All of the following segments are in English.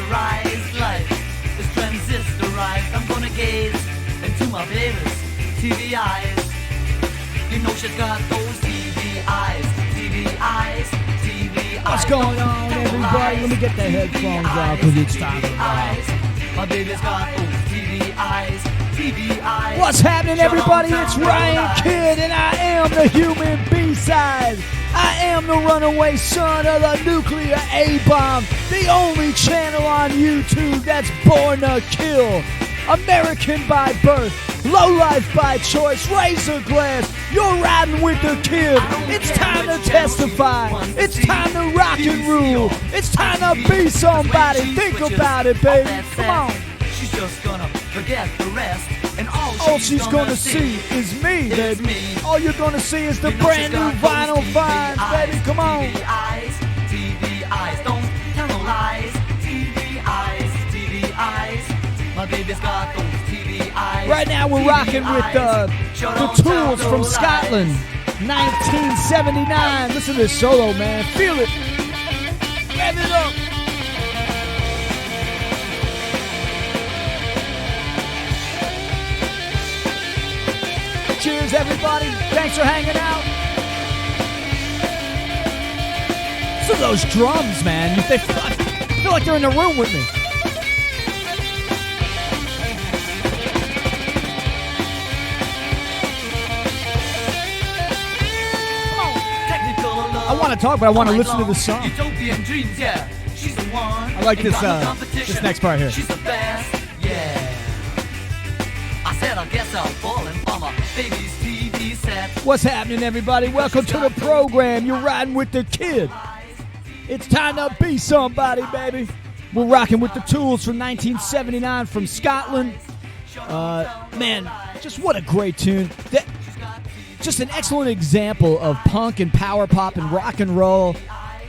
computerized life is transistorized. I'm gonna gaze into my baby's TV eyes. You know she's got those TV eyes, TV eyes, TV eyes. What's going on, everybody? Let me get the headphones out because it's time to rock. My baby's got those TV eyes, TV eyes. What's happening, everybody? It's Ryan Kidd, and I am the human B-side. I am the runaway son of the nuclear A-bomb, the only channel on YouTube that's born to kill. American by birth, lowlife by choice, razor glass, you're riding with the kid. It's time to testify. It's time to rock and rule. It's time to be somebody. Think about it, baby. Come on. She's just gonna forget the rest. And all she's gonna see is me, baby. All you're gonna see is the brand new Vinyl Finds, baby. Come on. TV eyes, TV eyes, don't tell no lies. TV eyes, TV eyes. My baby's got those TV eyes. Right now we're rocking with the Tools from Scotland, 1979. Listen to this solo, man. Feel it. Rev it up. Cheers, everybody. Thanks for hanging out. Listen to those drums, man. I feel like they're in the room with me. I want to talk, but I want to listen to the song. Utopian dreams, yeah. She's the one. I like this next part here. She's the best, yeah. I said I guess I'll fall in for my baby's TV set. What's happening, everybody? Welcome to the program. You're riding with the kid. It's time to be somebody, baby. We're rocking with the Tools from 1979 from Scotland. Man, just what a great tune. Just an excellent example of punk and power pop and rock and roll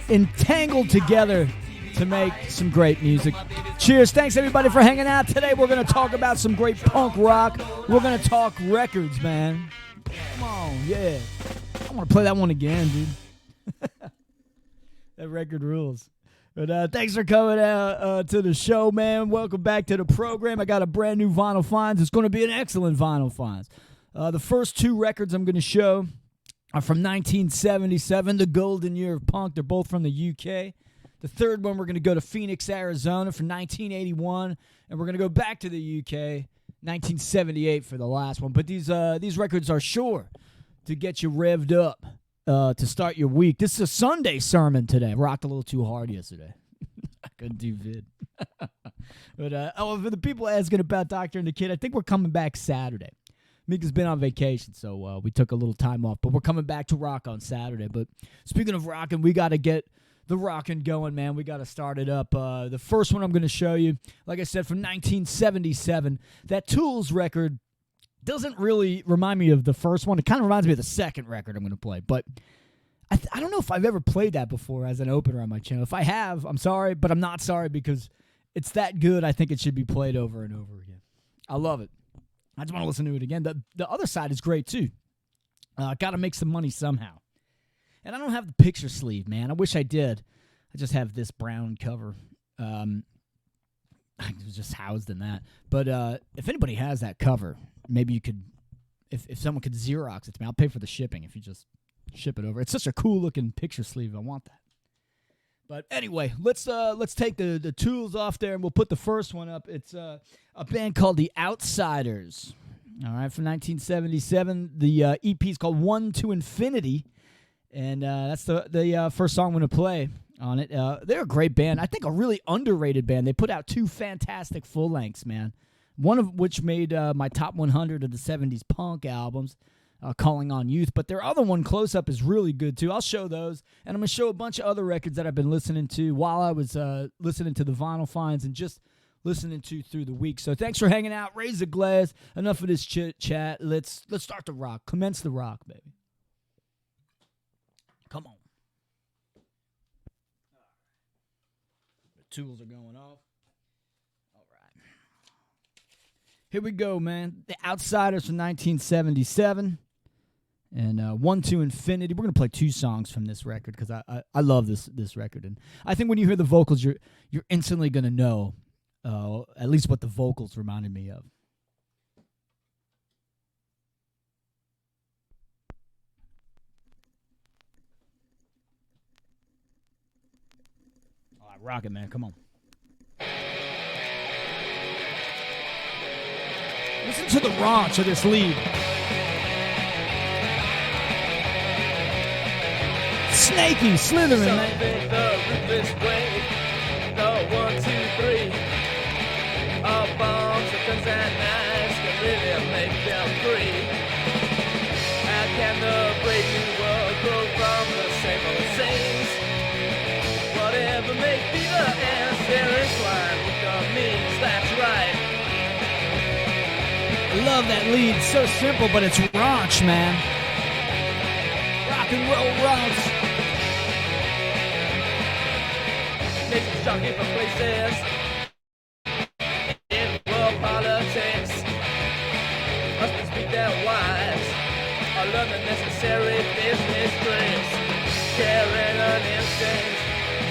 entangled together to make some great music. Cheers. Thanks, everybody, for hanging out. Today, we're going to talk about some great punk rock. We're going to talk records, man. Come on, yeah. I want to play that one again, dude. That record rules. But thanks for coming out to the show, man. Welcome back to the program. I got a brand new Vinyl Finds. It's going to be an excellent Vinyl Finds. The first two records I'm going to show are from 1977, the golden year of punk. They're both from the UK. The third one, we're going to go to Phoenix, Arizona from 1981, and we're going to go back to the UK, 1978 for the last one. But these records are sure to get you revved up to start your week. This is a Sunday sermon today. I rocked a little too hard yesterday. I couldn't do vid. But for the people asking about Doctor and the Kid, I think we're coming back Saturday. Mika's been on vacation, so we took a little time off. But we're coming back to rock on Saturday. But speaking of rocking, we got to get the rocking going, man. We got to start it up. The first one I'm going to show you, like I said, from 1977. That Tools record doesn't really remind me of the first one. It kind of reminds me of the second record I'm going to play. But I don't know if I've ever played that before as an opener on my channel. If I have, I'm sorry, but I'm not sorry because it's that good. I think it should be played over and over again. I love it. I just want to listen to it again. The other side is great, too. Got to make some money somehow. And I don't have the picture sleeve, man. I wish I did. I just have this brown cover. I was just housed in that. But if anybody has that cover, maybe you could, if someone could Xerox it to me, I'll pay for the shipping if you just ship it over. It's such a cool-looking picture sleeve. I want that. But anyway, let's take the Tools off there, and we'll put the first one up. It's a band called The Outsiders. All right, from 1977. The EP is called One to Infinity, and that's the first song I'm going to play on it. They're a great band. I think a really underrated band. They put out two fantastic full-lengths, man, one of which made my top 100 of the 70s punk albums. Calling on Youth, but their other one, Close Up, is really good too. I'll show those, and I'm going to show a bunch of other records that I've been listening to while I was listening to the Vinyl Finds and just listening to through the week. So thanks for hanging out. Raise a glass. Enough of this chit-chat. Let's start the rock. Commence the rock, baby. Come on. The tools are going off. All right. Here we go, man. The Outsiders from 1977. And 1, 2, Infinity. We're gonna play 2 songs from this record because I love this record, and I think when you hear the vocals, you're instantly gonna know at least what the vocals reminded me of. All right, rock it, man. Come on. Listen to the raunch of this lead. Snaky, slithering, man. Something the ruthless way. The 1, 2, 3. All bombs, guns and knives can really make them free. How can the brave new world grow from the same old things? Whatever may be the ends, they're entwined with the means. That's right. I love that lead. So simple, but it's raunch, man. Rock and roll raunch. Nation's jockey for places in world politics. Husbands speak their wives or learn the necessary business tricks. Carrying an instinct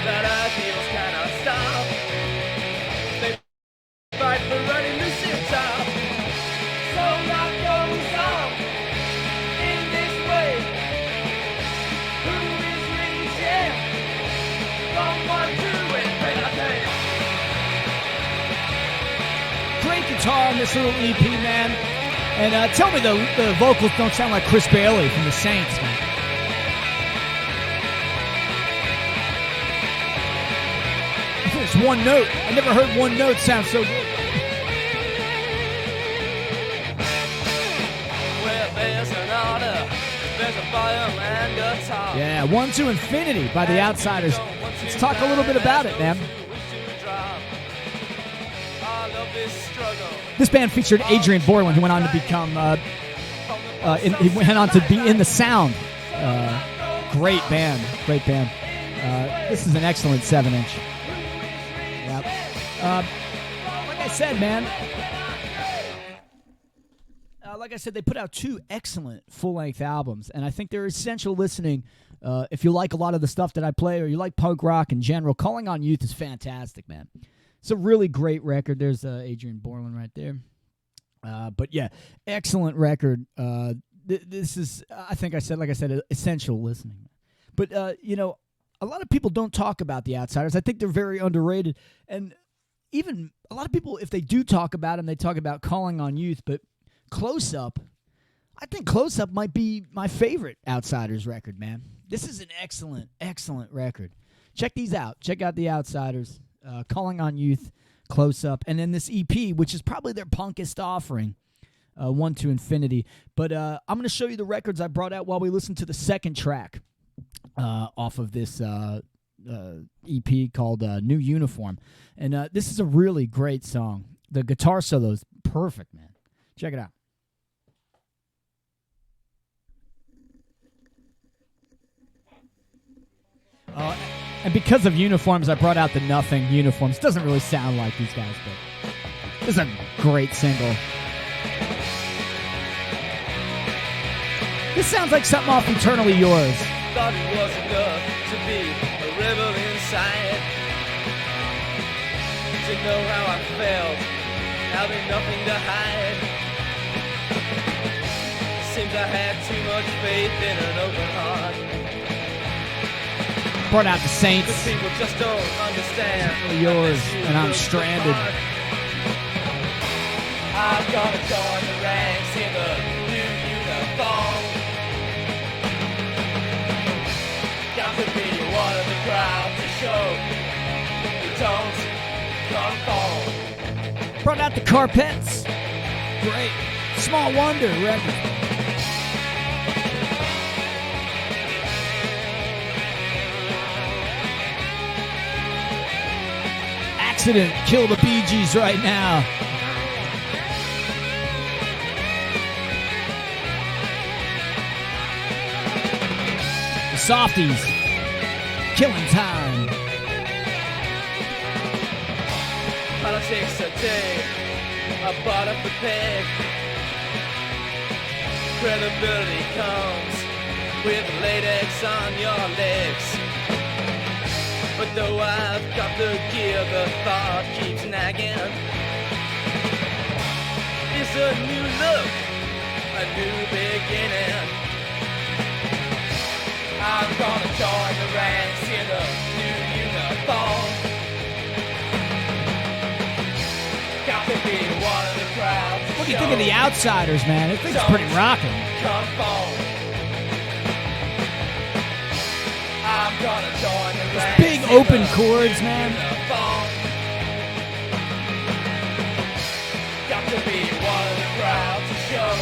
that ideals cannot stop. They fight for running loose in top. So life goes on in this way. Who is reaching from 1 to infinity? Great guitar on this little EP, man. And tell me the vocals don't sound like Chris Bailey from the Saints, man. It's one note. I never heard one note sound so good. Where there's an order, there's a volume and a top. Yeah, 1, 2, Infinity by the Outsiders. Let's talk a little bit about it, man. This band featured Adrian Borland, who went on to become, he went on to be in The Sound. Great band. This is an excellent 7-inch. Yep. Like I said, man. Like I said, they put out 2 excellent full-length albums, and I think they're essential listening. If you like a lot of the stuff that I play, or you like punk rock in general, Calling on Youth is fantastic, man. It's a really great record. There's Adrian Borland right there. But yeah, excellent record. This is, I think I said, like I said, essential listening. But, a lot of people don't talk about the Outsiders. I think they're very underrated. And even a lot of people, if they do talk about them, they talk about Calling on Youth. But Close Up, I think Close Up might be my favorite Outsiders record, man. This is an excellent, excellent record. Check these out. Check out the Outsiders. Calling on Youth, Close Up, and then this EP, which is probably their punkest offering, 1 to Infinity. But I'm going to show you the records I brought out while we listen to the second track off of this EP called New Uniform. And this is a really great song. The guitar solo is perfect, man. Check it out. And because of Uniforms, I brought out the Nothing Uniforms. Doesn't really sound like these guys, but this is a great single. This sounds like something off Eternally Yours. Thought it was enough to be a rebel inside. To know how I felt, having nothing to hide. Seems I had too much faith in an open heart. Brought out the Saints. The people just don't understand. Yours, and I'm stranded. I'm gonna join the ranks in the new uniform. Got to be one of the crowd to show you don't conform. Brought out the Carpets. Great. Small Wonder record. Accident, kill the Bee Gees right now. The Softies, killing time. Politics today, a bought up the peg. credibility comes with latex on your legs. But though I've got the gear, the thought keeps nagging. It's a new look, a new beginning. I'm gonna join the ranks in a new uniform. Got to be one of the crowd. What do you think of the Outsiders, man? I think it's pretty rocking. Conform. I'm gonna join the ranks. Big open chords, man. Got to be one of the crowd to show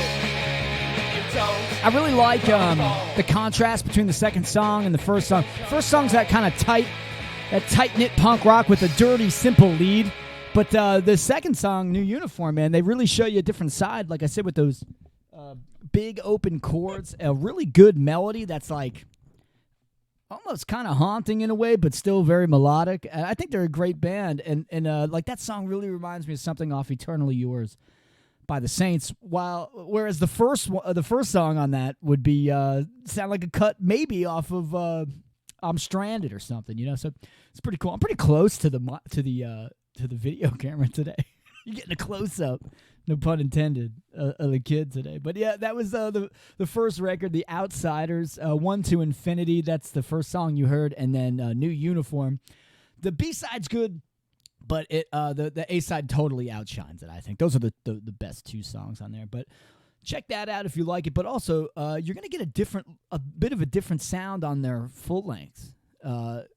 you don't. I really like the contrast between the second song and the first song. First song's that kind of tight-knit punk rock with a dirty, simple lead. But the second song, New Uniform, man, they really show you a different side. Like I said, with those big open chords, a really good melody that's like almost kind of haunting in a way, but still very melodic. And I think they're a great band. And like that song really reminds me of something off Eternally Yours by the Saints. Whereas the first song on that would be sound like a cut maybe off of I'm Stranded or something, you know. So it's pretty cool. I'm pretty close to the video camera today. You're getting a close up, no pun intended, of the kid today. But yeah, that was the first record, The Outsiders, One to Infinity. That's the first song you heard, and then New Uniform. The B-side's good, but the A-side totally outshines it, I think. Those are the best two songs on there. But check that out if you like it. But also, you're going to get a bit of a different sound on their full lengths,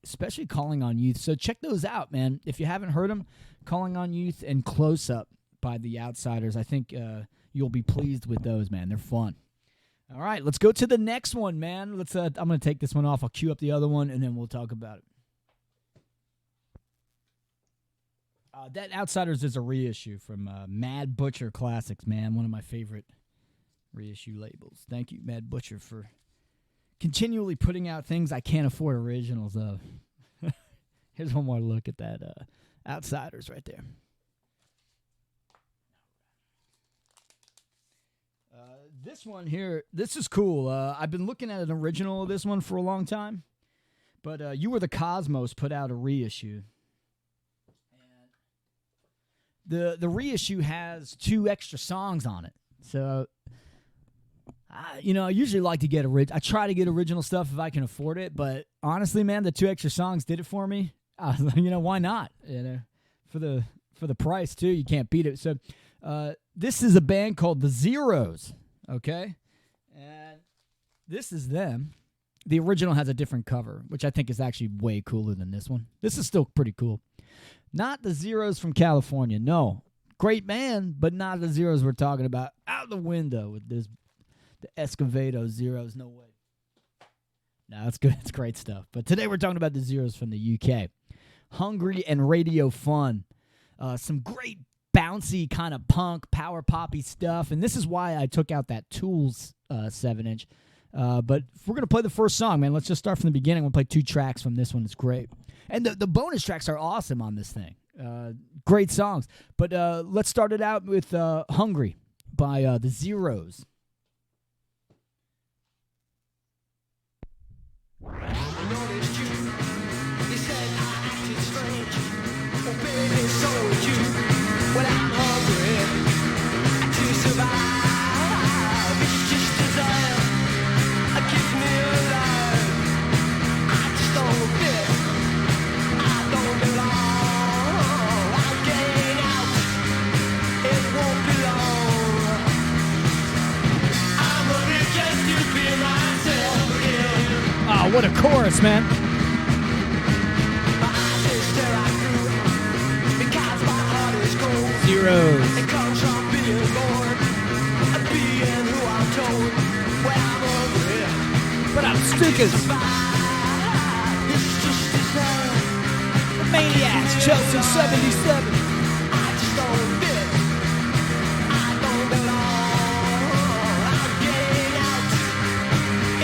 especially Calling on Youth. So check those out, man. If you haven't heard them, Calling on Youth and Close Up by The Outsiders. I think you'll be pleased with those, man. They're fun. All right, let's go to the next one, man. I'm going to take this one off. I'll cue up the other one, and then we'll talk about it. That Outsiders is a reissue from Mad Butcher Classics, man. One of my favorite reissue labels. Thank you, Mad Butcher, for continually putting out things I can't afford originals of. Here's one more look at that Outsiders right there. This one here, this is cool. I've been looking at an original of this one for a long time, but You Were the Cosmos put out a reissue. And the reissue has 2 extra songs on it. So, I usually like to get I try to get original stuff if I can afford it, but honestly, man, the 2 extra songs did it for me. Why not? For the price too, you can't beat it. So, this is a band called The Zeros. Okay, and this is them. The original has a different cover, which I think is actually way cooler than this one. This is still pretty cool. Not the Zeros from California. No, great band, but not the Zeros we're talking about. Out the window with the Escovedo Zeros. No way. No, it's good. It's great stuff. But today we're talking about the Zeros from the UK. Hungry and Radio Fun. Some great bouncy kind of punk, power poppy stuff. And this is why I took out that Tools 7-inch. But if we're going to play the first song, man, let's just start from the beginning. We'll play 2 tracks from this one. It's great. And the bonus tracks are awesome on this thing. Great songs. But let's start it out with Hungry by the Zeros. When I'm hungry to survive, it's just desire. Keeps me alive. I just don't fit. I don't belong. I'm getting out. It won't be long. I'm gonna just to be myself again. Oh, what a chorus, man. My eyes is there I grew because my heart is cold. Zeros. It comes from being born and being who I'm told. When I'm hungry, But I'm stickers. it's just desire. The Maniacs, Chelsea 77. I just don't fit. I don't belong. I'm getting out.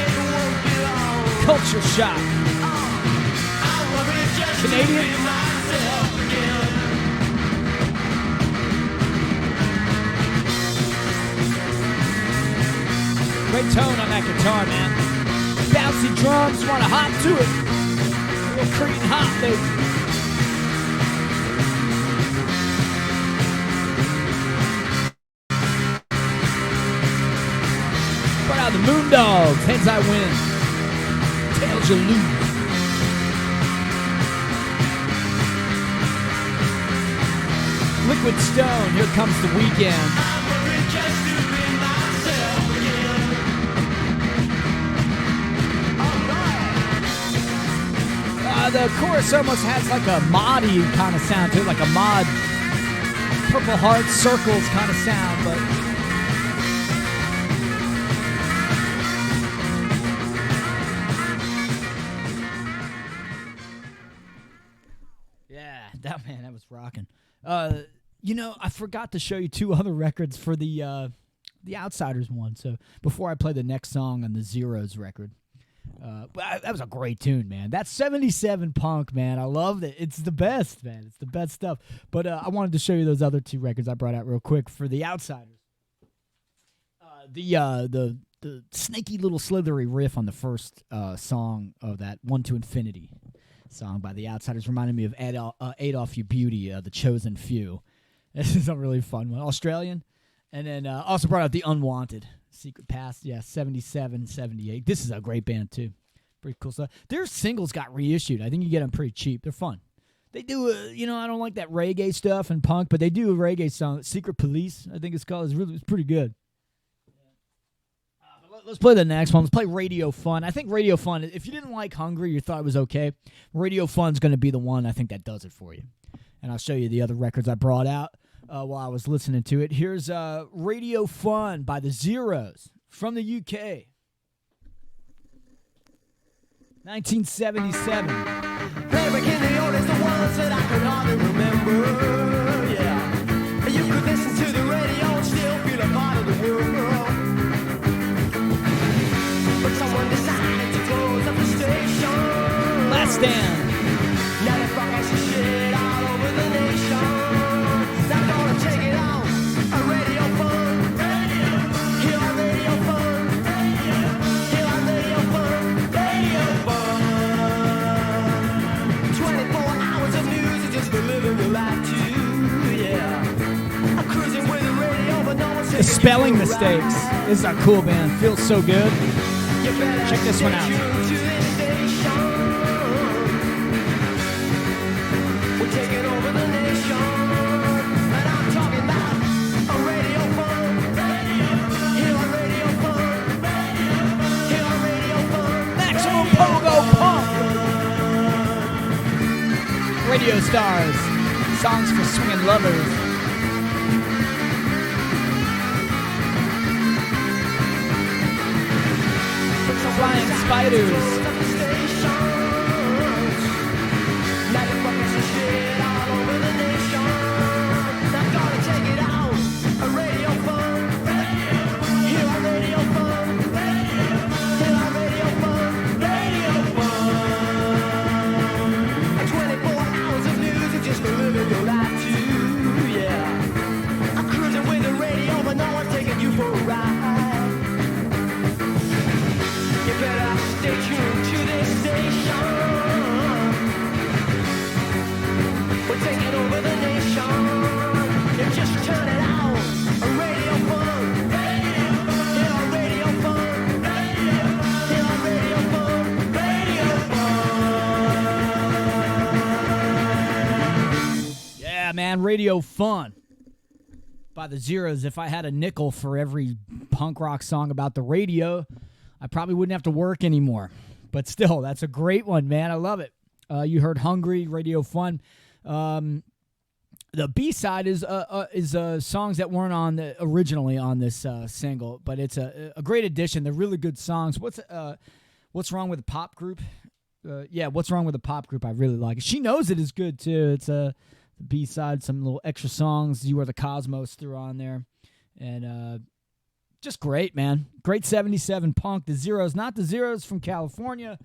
It won't be long. Culture Shock. I'm gonna just Canadian? be myself again. tone on that guitar, man. Bouncy drums, want to hop to it. A little Cretan hop, baby. Brought out the Moondogs, heads I win, tails you lose. Liquid Stone, here comes the weekend. The chorus almost has like a mod-y kind of sound to it, like a mod, Purple Heart Circles kind of sound, but yeah, that was rocking. I forgot to show you two other records for the Outsiders one. So before I play the next song on the Zeros record. That was a great tune, man. That's 77 Punk, man. I loved it. It's the best, man. It's the best stuff. But I wanted to show you those other two records I brought out real quick for the Outsiders. The snaky little slithery riff on the first song of that One to Infinity song by the Outsiders reminded me of Adolf You Beauty, The Chosen Few. This is a really fun one. Australian. And then also brought out The Unwanted. Secret Past, yeah, 77, 78. This is a great band, too. Pretty cool stuff. Their singles got reissued. I think you get them pretty cheap. They're fun. They do, I don't like that reggae stuff and punk, but they do a reggae song, Secret Police, I think it's called. It's pretty good. Let's play the next one. Let's play Radio Fun. I think Radio Fun, if you didn't like Hungry, you thought it was okay, Radio Fun's going to be the one I think that does it for you. And I'll show you the other records I brought out while I was listening to it. Here's Radio Fun by the Zeros from the UK. 1977. Play back in the old days, the ones that I could hardly remember. Yeah, you could listen to the radio and still feel a part of the world. But someone decided to close up the station. Last Stand. Now they're fucking shit all over the nation. Not gonna take it out. A Radio Fun. Here on Radio Fun. Here on Radio Fun. Radio Fun. 24 hours of news is just for living your life too. Yeah. I'm cruising with the radio, but no one's The Spelling Mistakes. This is a cool band. Feels so good. Check this one out. We're taking over the nation, and I'm talking about a Radio Fun. Here on Radio Fun. Here on Radio Fun. Maximum Pogo Pump. Radio Stars. Songs for swinging lovers. Flying Spiders. Radio Fun by the Zeros. If I had a nickel for every punk rock song about the radio, I probably wouldn't have to work anymore. But still, that's a great one, man. I love it. You heard Hungry, Radio Fun. The B-side is songs that weren't on originally on this single, but it's a great addition. They're really good songs. What's Wrong with the Pop Group? What's Wrong with the Pop Group? I really like it. She Knows It is good too. It's a B-side, some little extra songs You Are the Cosmos threw on there. And just great, man. Great 77 punk. The Zeros, not the Zeros from California,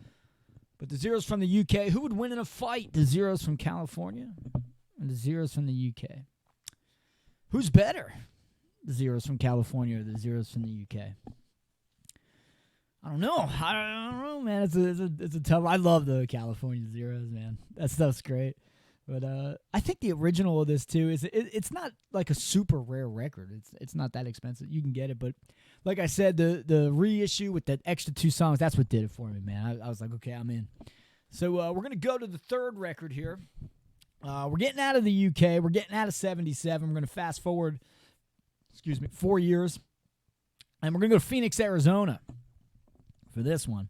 but the Zeros from the UK. Who would win in a fight? The Zeros from California and the Zeros from the UK? Who's better? The Zeros from California or the Zeros from the UK? I don't know. I don't know, man. It's a tough. I love the California Zeros, man. That stuff's great. But I think the original of this too is it's not like a super rare record. It's not that expensive. You can get it, but like I said, the reissue with that extra 2 songs, that's what did it for me, man. I was like, okay, I'm in. So we're gonna go to the third record here. We're getting out of the UK. We're getting out of '77. We're gonna fast forward, 4 years, and we're gonna go to Phoenix, Arizona, for this one.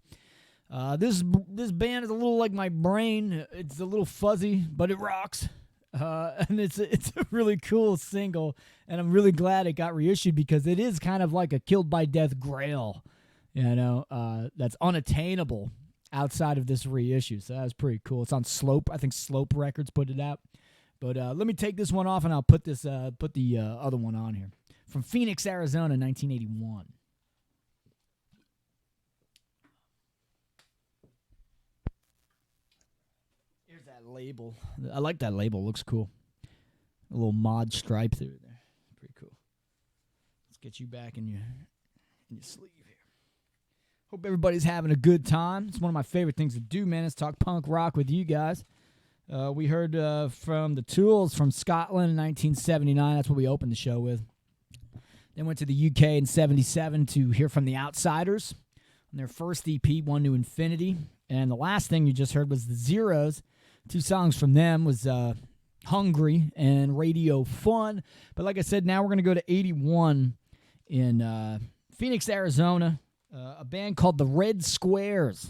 This band is a little like my brain. It's a little fuzzy, but it rocks. And it's a really cool single, and I'm really glad it got reissued because it is kind of like a Killed by Death grail, that's unattainable outside of this reissue. So that was pretty cool. It's on Slope. I think Slope Records put it out. But let me take this one off, and I'll put the other one on here. From Phoenix, Arizona, 1981. That label. I like that label. Looks cool. A little mod stripe through there. Pretty cool. Let's get you back in your sleeve here. Hope everybody's having a good time. It's one of my favorite things to do, man, is talk punk rock with you guys. We heard from the Tools from Scotland in 1979. That's what we opened the show with. Then went to the UK in 77 to hear from the Outsiders on their first EP, One to Infinity. And the last thing you just heard was the Zeros. 2 songs from them was Hungry and Radio Fun. But like I said, now we're going to go to 81 in Phoenix, Arizona, a band called the Red Squares.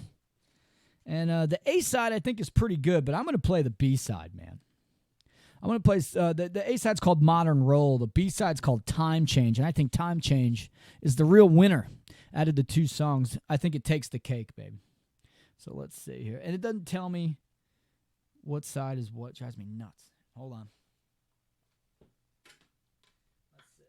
And the A-side I think is pretty good, but I'm going to play the B-side, man. I'm going to play the A-side's called Modern Roll. The B-side's called Time Change, and I think Time Change is the real winner out of the 2 songs. I think it takes the cake, baby. So let's see here. And it doesn't tell me what side is what. It drives me nuts. Hold on. Let's see.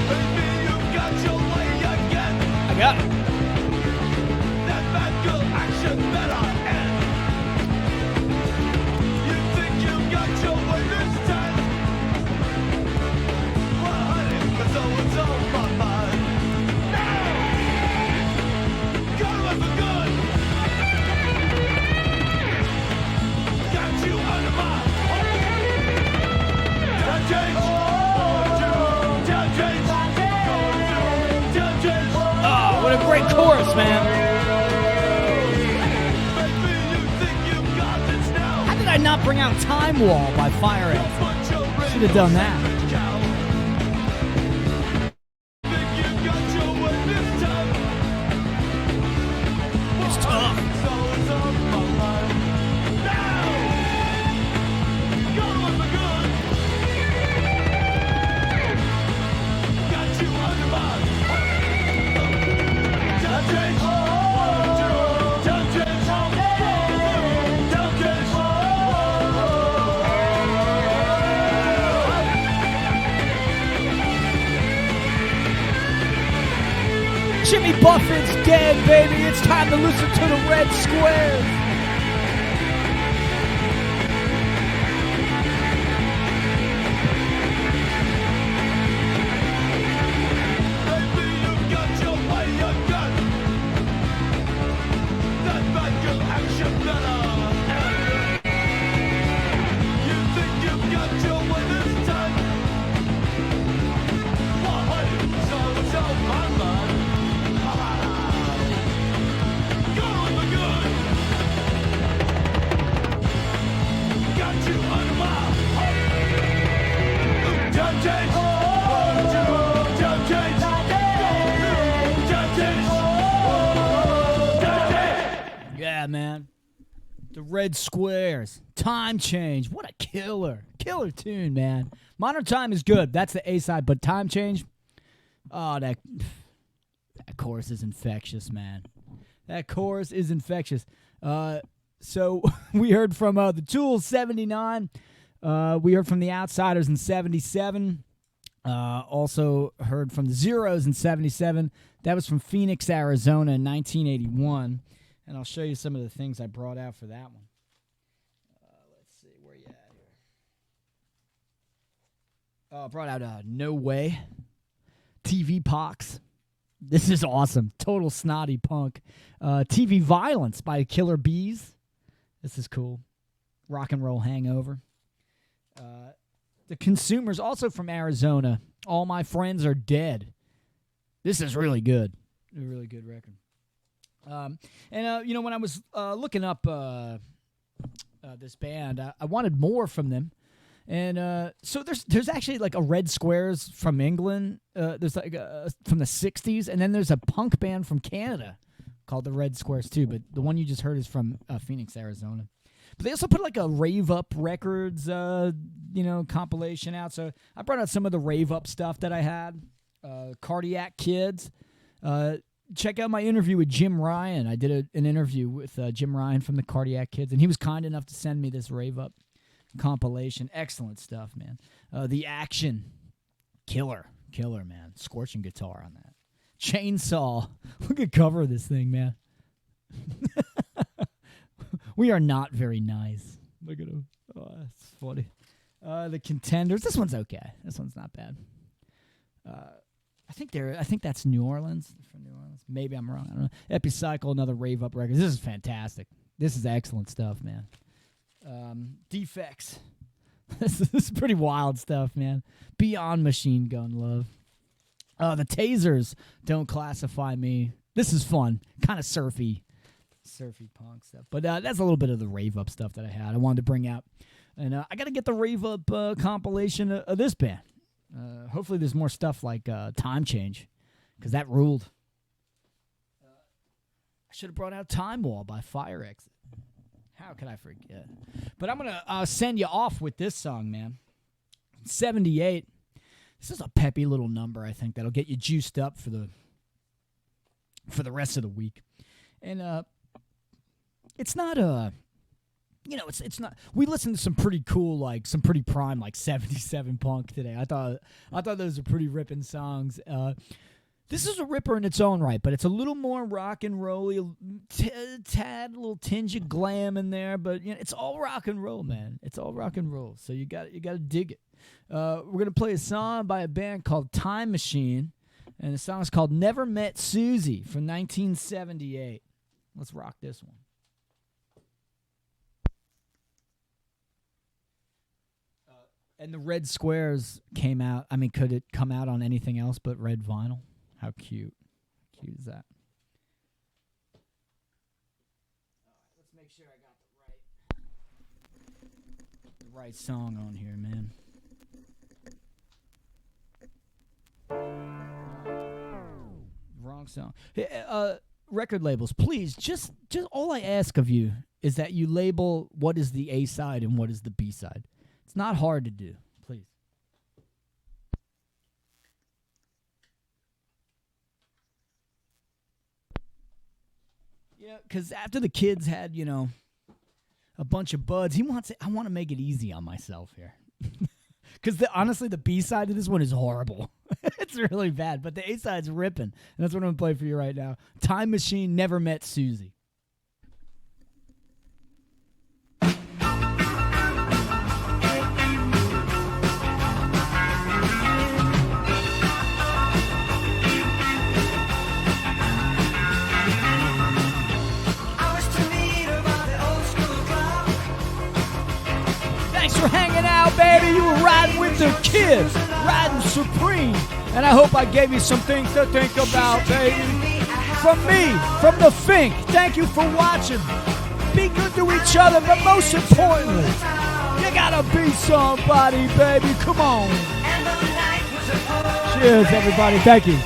Baby, you got your way again. I got it. That bad girl action better end. You think you got your way this time? Well, honey, 'cause I was on my mind. Now, got away for good. Got you under my time change. Time change. Time change. Oh, what a great chorus, man. How did I not bring out Time Wall by Fire Ant? Should have done that. It's tough. Jimmy Buffett's dead, baby. It's time to listen to the Red Squares. Yeah, man. The Red Squares. Time Change. What a killer. Killer tune, man. Modern Time is good. That's the A-side, but Time Change, oh, that chorus is infectious, man. That chorus is infectious. So we heard from the Tools, 79. We heard from the Outsiders in 77. Also heard from the Zeros in 77. That was from Phoenix, Arizona in 1981. And I'll show you some of the things I brought out for that one. Let's see, where you at here? I brought out No Way, TV Pox. This is awesome. Total snotty punk. TV Violence by Killer Bees. This is cool. Rock and Roll Hangover. The Consumers, also from Arizona. All My Friends Are Dead. This is really good. A really good record. When I was looking up this band, I wanted more from them. And so there's actually like a Red Squares from England. There's like from the 60s. And then there's a punk band from Canada called the Red Squares too. But the one you just heard is from Phoenix, Arizona. But they also put like a Rave Up Records, compilation out. So I brought out some of the Rave Up stuff that I had. Cardiac Kids. Check out my interview with Jim Ryan. I did an interview with Jim Ryan from the Cardiac Kids, and he was kind enough to send me this Rave Up compilation. Excellent stuff, man. The Action. Killer, man. Scorching guitar on that. Chainsaw. Look at the cover of this thing, man. We are not very nice. Look at him. Oh, that's funny. The Contenders. This one's okay. This one's not bad. I think that's New Orleans. From New Orleans. Maybe I'm wrong. I don't know. Epicycle, another Rave Up record. This is fantastic. This is excellent stuff, man. Defects. This is pretty wild stuff, man. Beyond Machine Gun Love. The Tasers, Don't Classify Me. This is fun. Kind of surfy punk stuff. But that's a little bit of the Rave Up stuff that I had. I wanted to bring out. And I got to get the Rave Up compilation of this band. Hopefully there's more stuff like Time Change, because that ruled. I should have brought out Time Wall by Fire Exit. How could I forget? But I'm going to send you off with this song, man. 78. This is a peppy little number, I think, that'll get you juiced up for the rest of the week. And it's not it's not. We listened to some pretty cool, like some pretty prime, like 77 punk today. I thought those were pretty ripping songs. This is a ripper in its own right, but it's a little more rock and rolly, a little tinge of glam in there. But it's all rock and roll, man. It's all rock and roll. So you got to dig it. We're gonna play a song by a band called Time Machine, and the song is called "Never Met Susie" from 1978. Let's rock this one. And the Red Squares came out. I mean, could it come out on anything else but red vinyl? How cute. How cute is that? All right, let's make sure I got the right song on here, man. Wrong song. Hey, record labels, please, just all I ask of you is that you label what is the A side and what is the B side. It's not hard to do, please. Yeah, because after the kids had, a bunch of buds, I want to make it easy on myself here. Because honestly, the B side of this one is horrible. It's really bad, but the A side's ripping. And that's what I'm going to play for you right now. Time Machine, Never Met Susie. Thanks for hanging out, baby. You were riding with the kids, riding supreme. And I hope I gave you some things to think about, baby. From me, from the Fink, thank you for watching. Be good to each other, but most importantly, you gotta be somebody, baby. Come on. Cheers, everybody. Thank you.